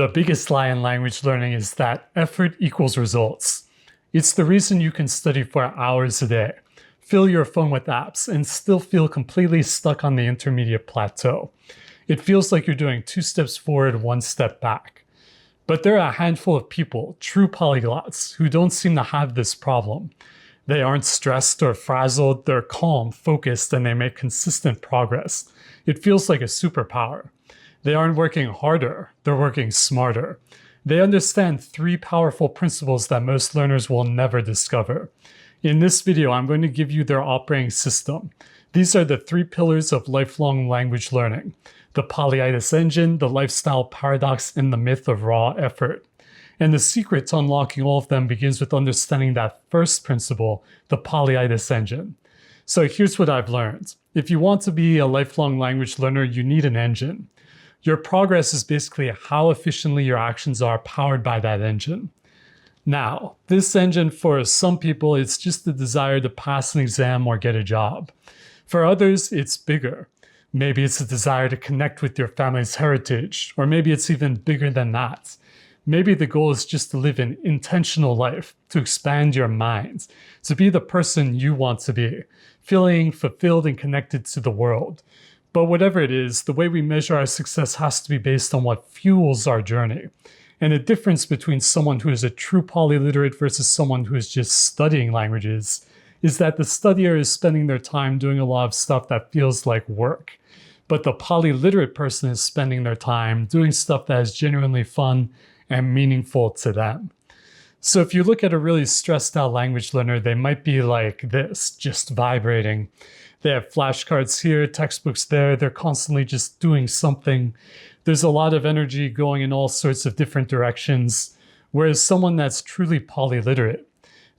The biggest lie in language learning is that effort equals results. It's the reason you can study for hours a day, fill your phone with apps, and still feel completely stuck on the intermediate plateau. It feels like you're doing 2 steps forward, 1 step back. But there are a handful of people, true polyglots, who don't seem to have this problem. They aren't stressed or frazzled, they're calm, focused, and they make consistent progress. It feels like a superpower. They aren't working harder, they're working smarter. They understand 3 powerful principles that most learners will never discover. In this video, I'm going to give you their operating system. These are the 3 pillars of lifelong language learning: the polyitis engine, the lifestyle paradox, and the myth of raw effort. And the secret to unlocking all of them begins with understanding that first principle, the polyitis engine. So here's what I've learned. If you want to be a lifelong language learner, you need an engine. Your progress is basically how efficiently your actions are powered by that engine. Now, this engine for some people, it's just the desire to pass an exam or get a job. For others, it's bigger. Maybe it's a desire to connect with your family's heritage, or maybe it's even bigger than that. Maybe the goal is just to live an intentional life, to expand your mind, to be the person you want to be, feeling fulfilled and connected to the world. But whatever it is, the way we measure our success has to be based on what fuels our journey. And the difference between someone who is a true polyliterate versus someone who is just studying languages is that the studier is spending their time doing a lot of stuff that feels like work. But the polyliterate person is spending their time doing stuff that is genuinely fun and meaningful to them. So if you look at a really stressed out language learner, they might be like this, just vibrating. They have flashcards here, textbooks there, they're constantly just doing something. There's a lot of energy going in all sorts of different directions. Whereas someone that's truly polyliterate,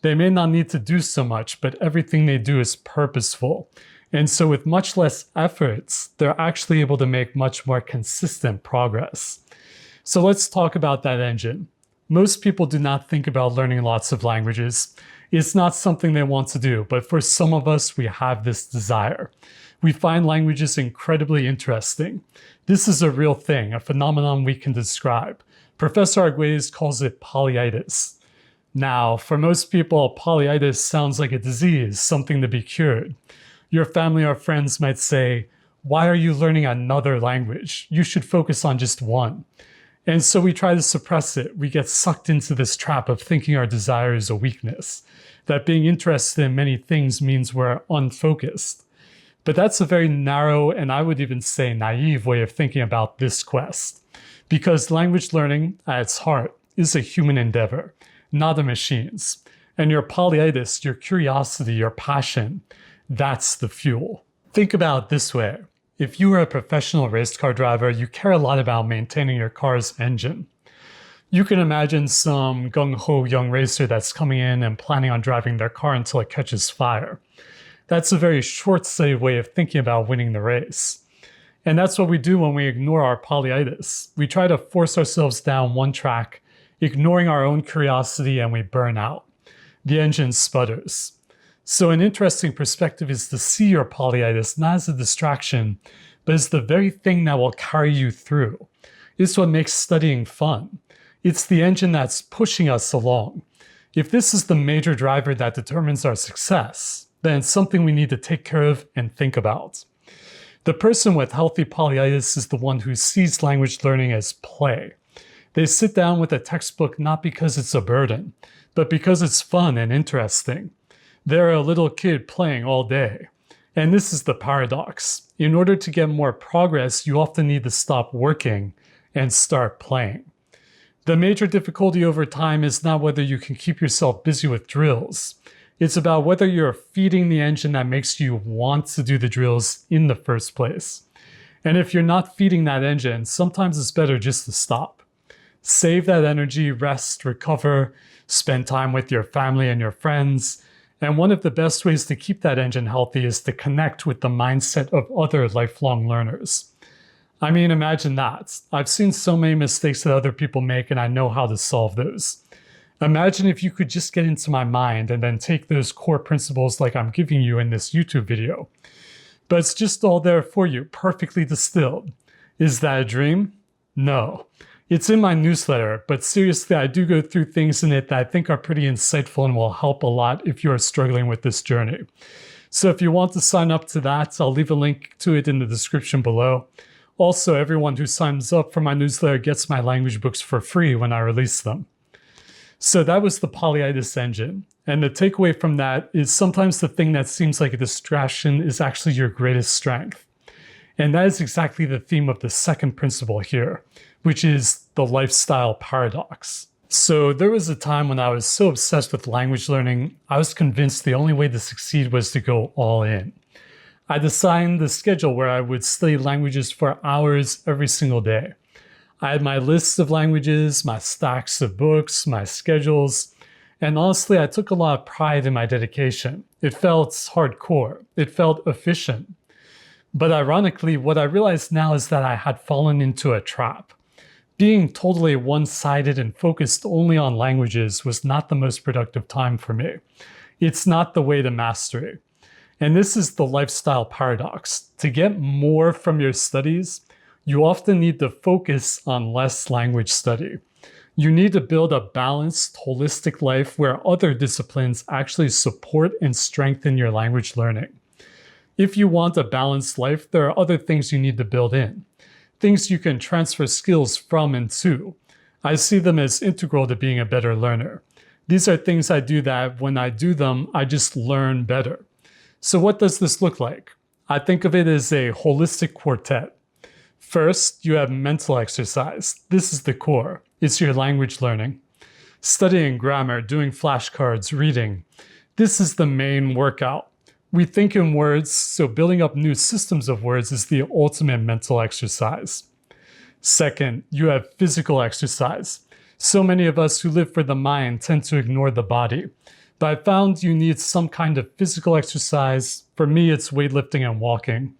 they may not need to do so much, but everything they do is purposeful. And so with much less efforts, they're actually able to make much more consistent progress. So let's talk about that engine. Most people do not think about learning lots of languages. It's not something they want to do, but for some of us, we have this desire. We find languages incredibly interesting. This is a real thing, a phenomenon we can describe. Professor Arguez calls it polyitis. Now, for most people, polyitis sounds like a disease, something to be cured. Your family or friends might say, "Why are you learning another language? You should focus on just one." And so we try to suppress it. We get sucked into this trap of thinking our desire is a weakness, that being interested in many things means we're unfocused. But that's a very narrow, and I would even say naive way of thinking about this quest. Because language learning, at its heart, is a human endeavor, not a machine's. And your polyitis, your curiosity, your passion, that's the fuel. Think about it this way. If you were a professional race car driver, you care a lot about maintaining your car's engine. You can imagine some gung-ho young racer that's coming in and planning on driving their car until it catches fire. That's a very short-sighted way of thinking about winning the race. And that's what we do when we ignore our polyitis. We try to force ourselves down one track, ignoring our own curiosity, and we burn out. The engine sputters. So an interesting perspective is to see your polyitis not as a distraction, but as the very thing that will carry you through. It's what makes studying fun. It's the engine that's pushing us along. If this is the major driver that determines our success, then it's something we need to take care of and think about. The person with healthy polyitis is the one who sees language learning as play. They sit down with a textbook not because it's a burden, but because it's fun and interesting. They're a little kid playing all day. And this is the paradox. In order to get more progress, you often need to stop working and start playing. The major difficulty over time is not whether you can keep yourself busy with drills. It's about whether you're feeding the engine that makes you want to do the drills in the first place. And if you're not feeding that engine, sometimes it's better just to stop. Save that energy, rest, recover, spend time with your family and your friends. And one of the best ways to keep that engine healthy is to connect with the mindset of other lifelong learners. I mean, imagine that. I've seen so many mistakes that other people make, and I know how to solve those. Imagine if you could just get into my mind and then take those core principles like I'm giving you in this YouTube video. But it's just all there for you, perfectly distilled. Is that a dream? No. It's in my newsletter, but seriously, I do go through things in it that I think are pretty insightful and will help a lot if you are struggling with this journey. So if you want to sign up to that, I'll leave a link to it in the description below. Also, everyone who signs up for my newsletter gets my language books for free when I release them. So that was the polyitis engine. And the takeaway from that is sometimes the thing that seems like a distraction is actually your greatest strength. And that is exactly the theme of the second principle here, which is the lifestyle paradox. So there was a time when I was so obsessed with language learning, I was convinced the only way to succeed was to go all in. I designed the schedule where I would study languages for hours every single day. I had my lists of languages, my stacks of books, my schedules, and honestly, I took a lot of pride in my dedication. It felt hardcore. It felt efficient. But ironically, what I realize now is that I had fallen into a trap. Being totally one-sided and focused only on languages was not the most productive time for me. It's not the way to mastery. And this is the lifestyle paradox. To get more from your studies, you often need to focus on less language study. You need to build a balanced, holistic life where other disciplines actually support and strengthen your language learning. If you want a balanced life, there are other things you need to build in. Things you can transfer skills from and to. I see them as integral to being a better learner. These are things I do that when I do them, I just learn better. So what does this look like? I think of it as a holistic quartet. First, you have mental exercise. This is the core. It's your language learning. Studying grammar, doing flashcards, reading. This is the main workout. We think in words, so building up new systems of words is the ultimate mental exercise. Second, you have physical exercise. So many of us who live for the mind tend to ignore the body. But I found you need some kind of physical exercise. For me, it's weightlifting and walking.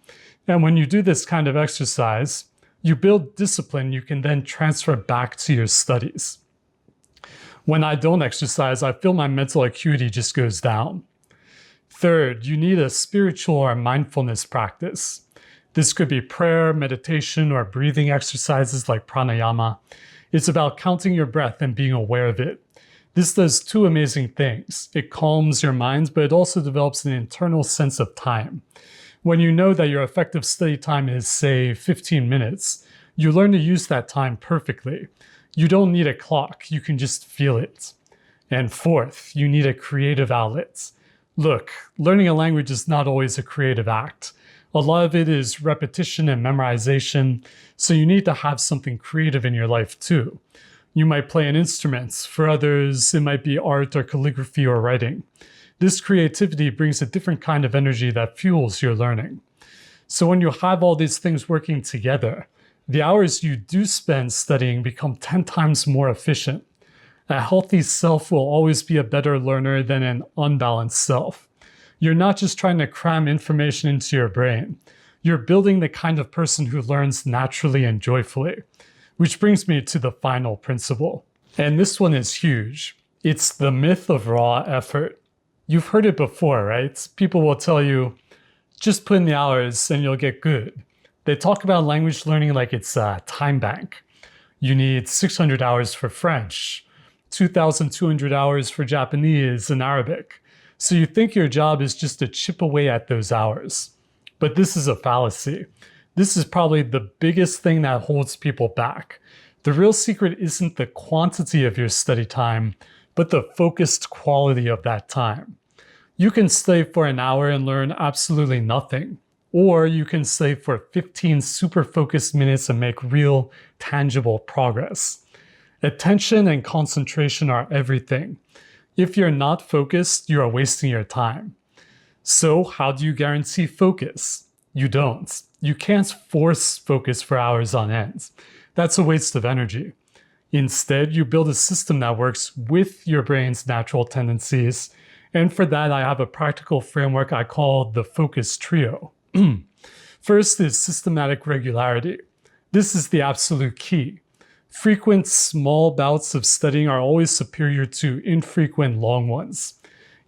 And when you do this kind of exercise, you build discipline you can then transfer back to your studies. When I don't exercise, I feel my mental acuity just goes down. Third, you need a spiritual or mindfulness practice. This could be prayer, meditation, or breathing exercises like pranayama. It's about counting your breath and being aware of it. This does two amazing things. It calms your mind, but it also develops an internal sense of time. When you know that your effective study time is, say, 15 minutes, you learn to use that time perfectly. You don't need a clock, you can just feel it. And fourth, you need a creative outlet. Look, learning a language is not always a creative act. A lot of it is repetition and memorization, so you need to have something creative in your life too. You might play an instrument. For others, it might be art or calligraphy or writing. This creativity brings a different kind of energy that fuels your learning. So when you have all these things working together, the hours you do spend studying become 10 times more efficient. A healthy self will always be a better learner than an unbalanced self. You're not just trying to cram information into your brain. You're building the kind of person who learns naturally and joyfully. Which brings me to the final principle. And this one is huge. It's the myth of raw effort. You've heard it before, right? People will tell you, just put in the hours and you'll get good. They talk about language learning like it's a time bank. You need 600 hours for French, 2,200 hours for Japanese and Arabic. So you think your job is just to chip away at those hours. But this is a fallacy. This is probably the biggest thing that holds people back. The real secret isn't the quantity of your study time, but the focused quality of that time. You can study for an hour and learn absolutely nothing. Or you can study for 15 super focused minutes and make real, tangible progress. Attention and concentration are everything. If you're not focused, you are wasting your time. So how do you guarantee focus? You don't. You can't force focus for hours on end. That's a waste of energy. Instead, you build a system that works with your brain's natural tendencies. And for that, I have a practical framework I call the focus trio. First is systematic regularity. This is the absolute key. Frequent small bouts of studying are always superior to infrequent long ones.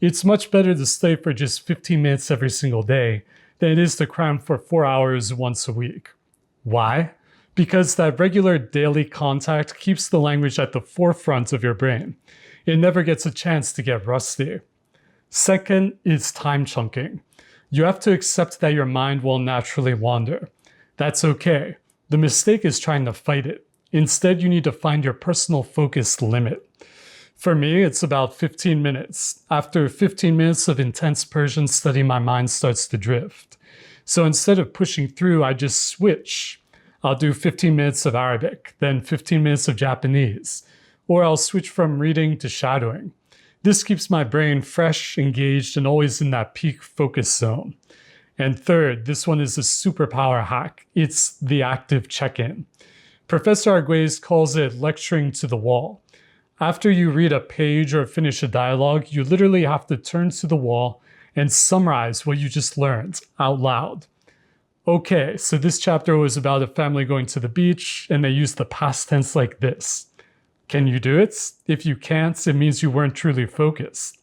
It's much better to study for just 15 minutes every single day than it is to cram for 4 hours once a week. Why? because that regular daily contact keeps the language at the forefront of your brain. It never gets a chance to get rusty. Second is time chunking. You have to accept that your mind will naturally wander. That's okay. The mistake is trying to fight it. Instead, you need to find your personal focus limit. For me, it's about 15 minutes. After 15 minutes of intense Persian study, my mind starts to drift. So instead of pushing through, I just switch. I'll do 15 minutes of Arabic, then 15 minutes of Japanese, or I'll switch from reading to shadowing. This keeps my brain fresh, engaged, and always in that peak focus zone. And third, this one is a superpower hack. It's the active check-in. Professor Arguez calls it lecturing to the wall. After you read a page or finish a dialogue, you literally have to turn to the wall and summarize what you just learned out loud. Okay, so this chapter was about a family going to the beach, and they used the past tense like this. Can you do it? If you can't, it means you weren't truly focused.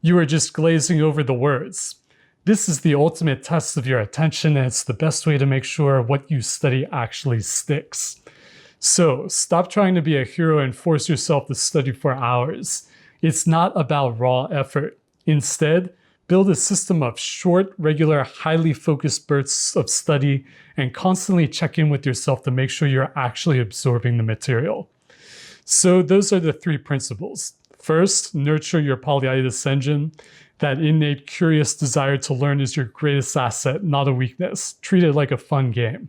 You were just glazing over the words. This is the ultimate test of your attention, and it's the best way to make sure what you study actually sticks. So stop trying to be a hero and force yourself to study for hours. It's not about raw effort. Instead, build a system of short, regular, highly focused bursts of study and constantly check in with yourself to make sure you're actually absorbing the material. So those are the 3 principles. First, nurture your polyitis engine. That innate, curious desire to learn is your greatest asset, not a weakness. Treat it like a fun game.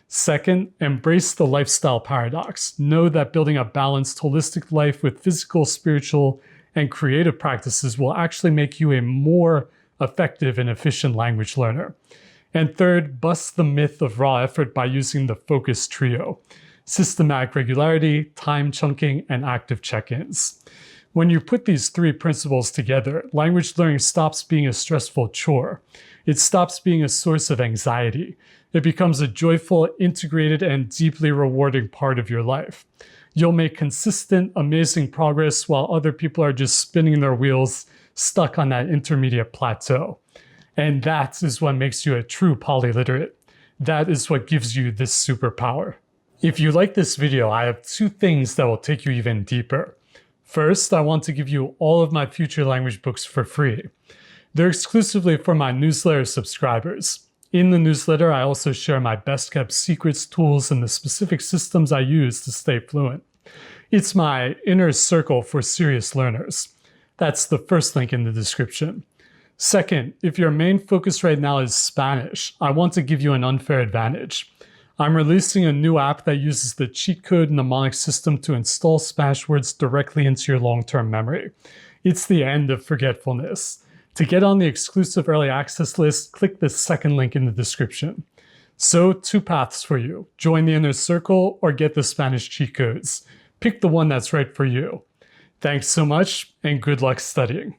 Second, embrace the lifestyle paradox. Know that building a balanced, holistic life with physical, spiritual, and creative practices will actually make you a more effective and efficient language learner. And third, bust the myth of raw effort by using the focus trio: systematic regularity, time chunking, and active check-ins. When you put these 3 principles together, language learning stops being a stressful chore. It stops being a source of anxiety. It becomes a joyful, integrated, and deeply rewarding part of your life. You'll make consistent, amazing progress while other people are just spinning their wheels, stuck on that intermediate plateau. And that is what makes you a true polyliterate. That is what gives you this superpower. If you like this video, I have 2 things that will take you even deeper. First, I want to give you all of my future language books for free. They're exclusively for my newsletter subscribers. In the newsletter, I also share my best-kept secrets, tools, and the specific systems I use to stay fluent. It's my inner circle for serious learners. That's the first link in the description. Second, if your main focus right now is Spanish, I want to give you an unfair advantage. I'm releasing a new app that uses the cheat code mnemonic system to install Spanish words directly into your long-term memory. It's the end of forgetfulness. To get on the exclusive early access list, click the second link in the description. So 2 paths for you: join the inner circle or get the Spanish cheat codes. Pick the one that's right for you. Thanks so much, and good luck studying.